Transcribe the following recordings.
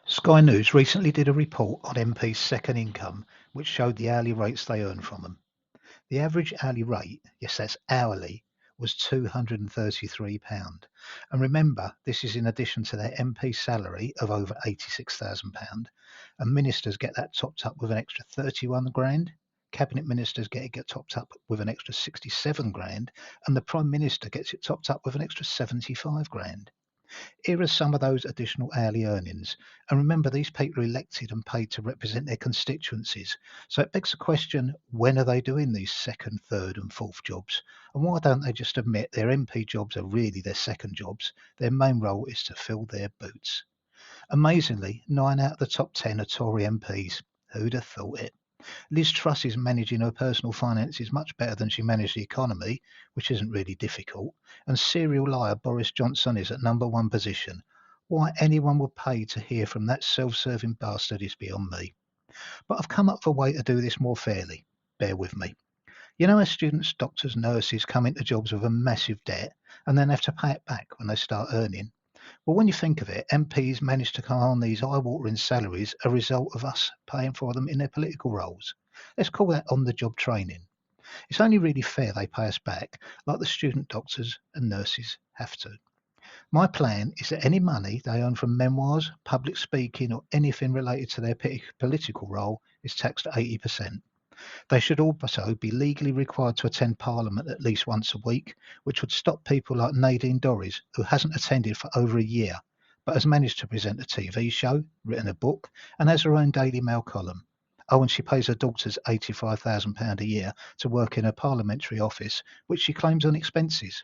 Sky News recently did a report on MPs' second income, which showed the hourly rates they earn from them. The average hourly rate, yes, that's hourly, was £233. And remember, this is in addition to their MP salary of over £86,000. And ministers get that topped up with an extra 31 grand. Cabinet ministers get it topped up with an extra 67 grand. And the Prime Minister gets it topped up with an extra 75 grand. Here are some of those additional hourly earnings. And remember, these people are elected and paid to represent their constituencies. So it begs the question, when are they doing these second, third, and fourth jobs? And why don't they just admit their MP jobs are really their second jobs? Their main role is to fill their boots. Amazingly, 9 out of the top 10 are Tory MPs. Who'd have thought it? Liz Truss is managing her personal finances much better than she managed the economy, which isn't really difficult. And serial liar Boris Johnson is at number one position. Why anyone would pay to hear from that self serving bastard is beyond me. But I've come up with a way to do this more fairly. Bear with me. You know, as students, doctors, nurses come into jobs with a massive debt and then have to pay it back when they start earning. Well, when you think of it, MPs manage to command these eye-watering salaries a result of us paying for them in their political roles. Let's call that on-the-job training. It's only really fair they pay us back, like the student doctors and nurses have to. My plan is that any money they earn from memoirs, public speaking, or anything related to their political role is taxed at 80%. They should also be legally required to attend Parliament at least once a week, which would stop people like Nadine Dorries, who hasn't attended for over a year, but has managed to present a TV show, written a book, and has her own Daily Mail column. Oh, and she pays her daughters £85,000 a year to work in her parliamentary office, which she claims on expenses.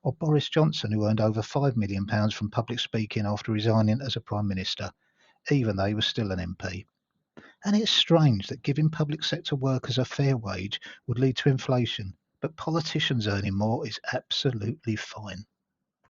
Or Boris Johnson, who earned over £5 million from public speaking after resigning as a Prime Minister, even though he was still an MP. And it's strange that giving public sector workers a fair wage would lead to inflation, but politicians earning more is absolutely fine.